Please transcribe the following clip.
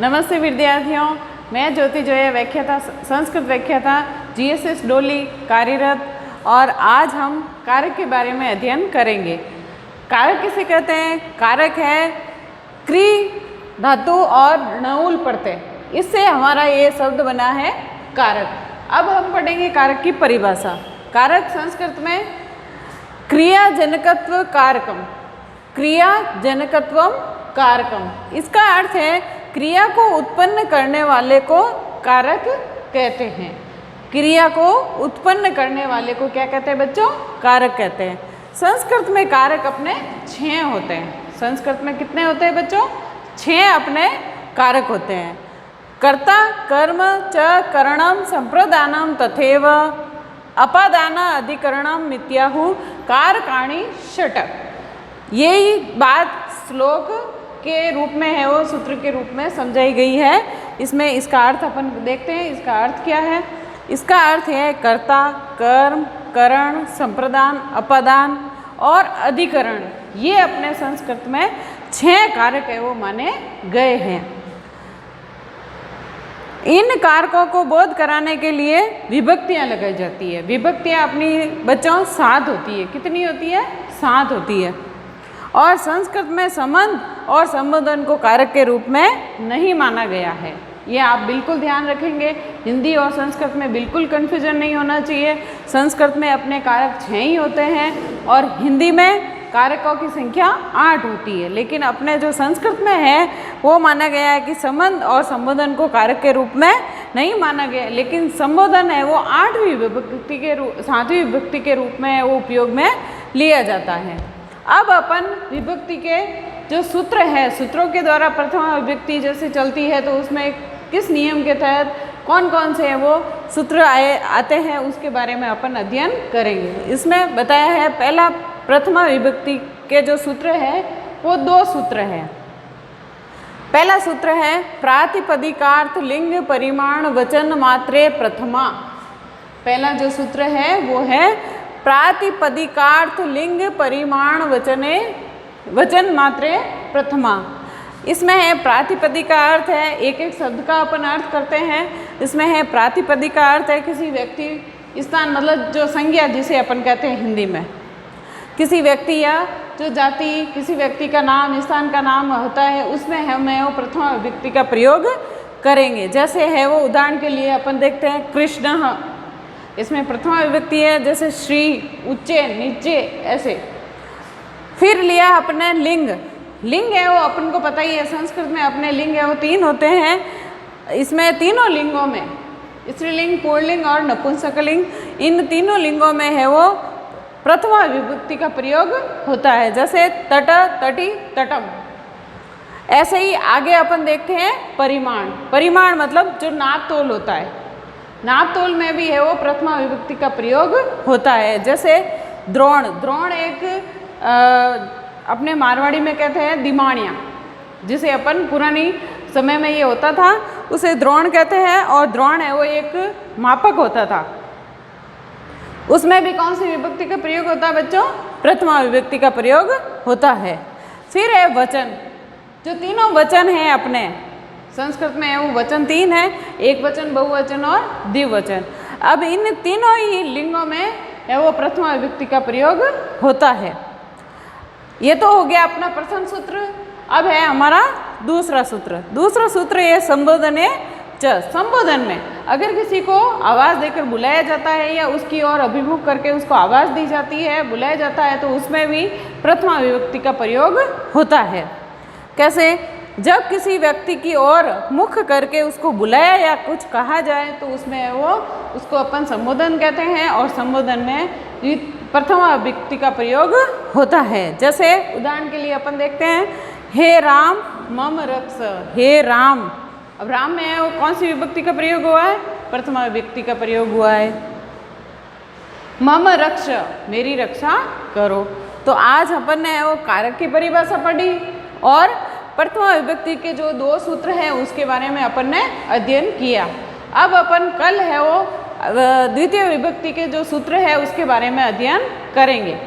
नमस्ते विद्यार्थियों, मैं ज्योति जोया व्याख्याता संस्कृत व्याख्याता जीएसएस डोली कार्यरत। और आज हम कारक के बारे में अध्ययन करेंगे। कारक किसे कहते हैं? कारक है क्री धातु और णउल प्रत्यय, इससे हमारा ये शब्द बना है कारक। अब हम पढ़ेंगे कारक की परिभाषा। कारक संस्कृत में क्रियाजनकत्व कारकम, क्रियाजनकत्वम कारकम, इसका अर्थ है क्रिया को उत्पन्न करने वाले को कारक कहते हैं। क्रिया को उत्पन्न करने वाले को क्या कहते हैं बच्चों? कारक कहते हैं। संस्कृत में कारक अपने 6 होते हैं। संस्कृत में कितने होते हैं बच्चों? 6 अपने कारक होते हैं। कर्ता, कर्म, च, करणम, संप्रदानम तथैव, अपादान, अधिकरणम मित्याहु, कारकाणि षट्। यही बात श्लोक के रूप में है, वो सूत्र के रूप में समझाई गई है। इसमें इसका अर्थ अपन देखते हैं। इसका अर्थ क्या है? इसका अर्थ है कर्ता, कर्म, करण, संप्रदान, अपादान और अधिकरण। ये अपने संस्कृत में 6 कारक है वो माने गए हैं। इन कारकों को बोध कराने के लिए विभक्तियां लगाई जाती है। विभक्तियां अपनी बच्चों 7 होती है। कितनी होती है? 7 होती है। और संस्कृत में संबंध और संबोधन को कारक के रूप में नहीं माना गया है। ये आप बिल्कुल ध्यान रखेंगे। हिंदी और संस्कृत में बिल्कुल कन्फ्यूजन नहीं होना चाहिए। संस्कृत में अपने कारक 6 ही होते हैं और हिंदी में कारकों की संख्या 8 होती है। लेकिन अपने जो संस्कृत में है वो माना गया है कि संबंध और संबोधन को कारक के रूप में नहीं माना गया। लेकिन संबोधन है वो 8वीं विभक्ति के 7वीं विभक्ति के रूप में वो उपयोग में लिया जाता है। अब अपन विभक्ति के जो सूत्र है, सूत्रों के द्वारा प्रथमा विभक्ति जैसे चलती है तो उसमें किस नियम के तहत कौन कौन से हैं वो सूत्र आते हैं, उसके बारे में अपन अध्ययन करेंगे। इसमें बताया है पहला प्रथमा विभक्ति के जो सूत्र है वो 2 सूत्र हैं। पहला सूत्र है प्रातिपदिकार्थ लिंग परिमाण वचन मात्रे प्रथमा। पहला जो सूत्र है वो है प्रातिपदिकार्थ लिंग परिमाण वचन मात्रे प्रथमा। इसमें है प्रातिपदिक का अर्थ है एक एक शब्द का अपन अर्थ करते हैं। इसमें है प्रातिपदिक का अर्थ है किसी व्यक्ति स्थान, मतलब जो संज्ञा जिसे अपन कहते हैं हिंदी में, किसी व्यक्ति या जो जाति, किसी व्यक्ति का नाम, स्थान का नाम होता है, उसमें हमें वो प्रथमा विभक्ति का प्रयोग करेंगे। जैसे है वो उदाहरण के लिए अपन देखते हैं कृष्ण, इसमें प्रथमा विभक्ति है। जैसे श्री, ऊंचे, नीचे, ऐसे। फिर लिया अपने लिंग। लिंग है वो अपन को पता ही है, संस्कृत में अपने लिंग है वो 3 होते हैं। इसमें तीनों लिंगों में स्त्रीलिंग, पुल्लिंग और नपुंसकलिंग, इन तीनों लिंगों में है वो प्रथमा विभक्ति का प्रयोग होता है। जैसे तट, तटी, तटम। ऐसे ही आगे अपन देखते हैं परिमाण। परिमाण मतलब जो नाप तोल होता है, नाप तोल में भी है वो प्रथमा विभक्ति का प्रयोग होता है। जैसे द्रोण। द्रोण एक अपने मारवाड़ी में कहते हैं दिमानिया, जिसे अपन पुरानी समय में ये होता था उसे द्रोण कहते हैं। और द्रोण है वो एक मापक होता था। उसमें भी कौन सी विभक्ति का प्रयोग होता है बच्चों? प्रथमा विभक्ति का प्रयोग होता है। फिर है वचन। जो तीनों वचन हैं अपने संस्कृत में है वो वचन 3 है, एक वचन, बहुवचन और द्विवचन। अब इन तीनों ही लिंगों में है वो प्रथमा विभक्ति का प्रयोग होता है। ये तो हो गया अपना प्रथम सूत्र। अब है हमारा दूसरा सूत्र। दूसरा सूत्र ये संबोधन है। संबोधन में अगर किसी को आवाज़ देकर बुलाया जाता है या उसकी ओर अभिमुख करके उसको आवाज़ दी जाती है, बुलाया जाता है, तो उसमें भी प्रथमा विभक्ति का प्रयोग होता है। कैसे? जब किसी व्यक्ति की ओर मुख करके उसको बुलाया या कुछ कहा जाए तो उसमें वो उसको अपन संबोधन कहते हैं। और संबोधन में प्रथमा विभक्ति का प्रयोग होता है। जैसे उदाहरण के लिए अपन देखते हैं हे राम मम रक्ष। हे राम, अब राम में है वो कौन सी विभक्ति का प्रयोग हुआ है? प्रथमा विभक्ति का प्रयोग हुआ है। मम रक्ष, मेरी रक्षा करो। तो आज अपन ने वो कारक की परिभाषा पढ़ी और प्रथमा विभक्ति के जो 2 सूत्र हैं उसके बारे में अपन ने अध्ययन किया। अब अपन कल है वो द्वितीय विभक्ति के जो सूत्र है उसके बारे में अध्ययन करेंगे।